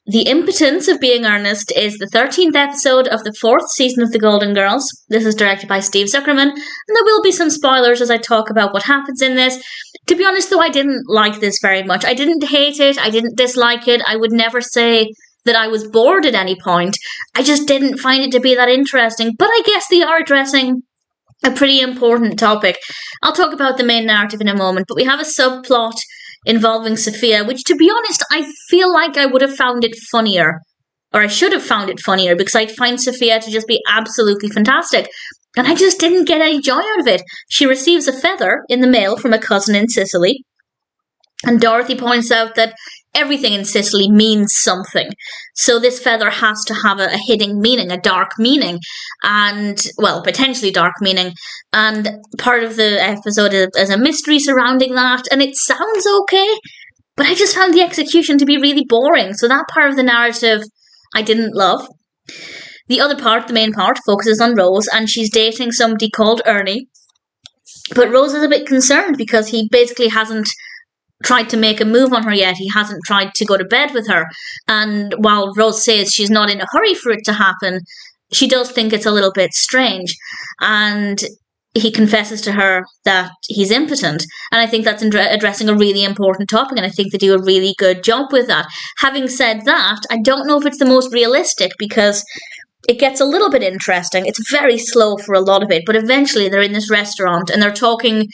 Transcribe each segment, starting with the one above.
The Impotence of Being Ernest is the 13th episode of the 4th season of The Golden Girls. This is directed by Steve Zuckerman, and there will be some spoilers as I talk about what happens in this. To be honest, though, I didn't like this very much. I didn't hate it, I didn't dislike it, I would never say that I was bored at any point. I just didn't find it to be that interesting, but I guess they are addressing a pretty important topic. I'll talk about the main narrative in a moment, but we have a subplot involving Sophia, which, to be honest, I feel like I would have found it funnier, or I should have found it funnier, because I find Sophia to just be absolutely fantastic, and I just didn't get any joy out of it. She receives a feather in the mail from a cousin in Sicily, and Dorothy points out that everything in Sicily means something. So this feather has to have a hidden meaning, a dark meaning, and, well, potentially dark meaning. And part of the episode is a mystery surrounding that, and it sounds okay, but I just found the execution to be really boring. So that part of the narrative I didn't love. The other part, the main part, focuses on Rose, and she's dating somebody called Ernie. But Rose is a bit concerned because he basically hasn't tried to make a move on her yet. He hasn't tried to go to bed with her. And while Rose says she's not in a hurry for it to happen, she does think it's a little bit strange. And he confesses to her that he's impotent. And I think that's addressing a really important topic, and I think they do a really good job with that. Having said that, I don't know if it's the most realistic, because it gets a little bit interesting. It's very slow for a lot of it, but eventually they're in this restaurant and they're talking.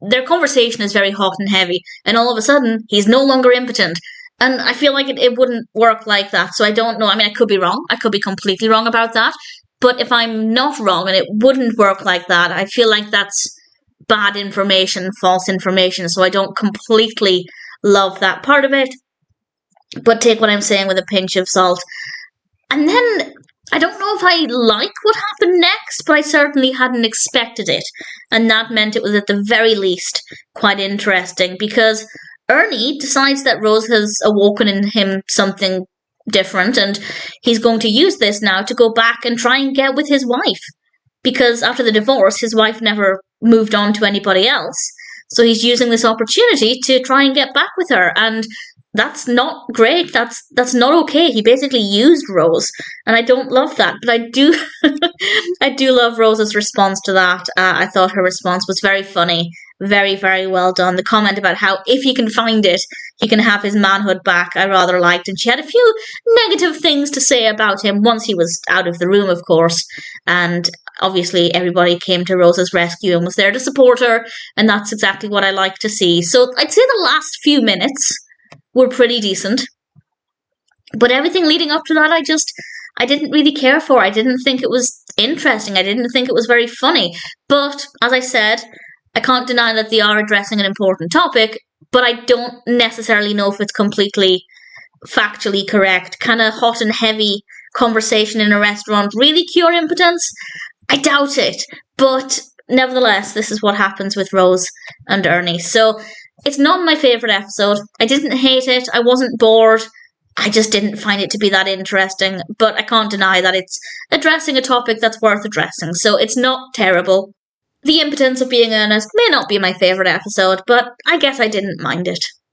Their conversation is very hot and heavy, and all of a sudden, he's no longer impotent. And I feel like it wouldn't work like that, so I don't know. I mean, I could be wrong. I could be completely wrong about that. But if I'm not wrong and it wouldn't work like that, I feel like that's bad information, false information, so I don't completely love that part of it. But take what I'm saying with a pinch of salt. And then, I don't know if I like what happened next, but I certainly hadn't expected it. And that meant it was at the very least quite interesting, because Ernie decides that Rose has awoken in him something different, and he's going to use this now to go back and try and get with his wife. Because after the divorce, his wife never moved on to anybody else. So he's using this opportunity to try and get back with her, and that's not great. That's not okay. He basically used Rose, and I don't love that. But I do, I do love Rose's response to that. I thought her response was very funny, very, very well done. The comment about how if he can find it, he can have his manhood back, I rather liked. And she had a few negative things to say about him once he was out of the room, of course. And obviously, everybody came to Rose's rescue and was there to support her, and that's exactly what I like to see. So I'd say the last few minutes were pretty decent, but everything leading up to that I didn't really care for. I didn't think it was interesting. I didn't think it was very funny. But as I said, I can't deny that they are addressing an important topic, but I don't necessarily know if it's completely factually correct. Kind of hot and heavy conversation in a restaurant really cure impotence? I doubt it, but nevertheless, this is what happens with Rose and Ernie. So it's not my favourite episode. I didn't hate it. I wasn't bored. I just didn't find it to be that interesting. But I can't deny that it's addressing a topic that's worth addressing. So it's not terrible. The Impotence of Being Ernest may not be my favourite episode, but I guess I didn't mind it.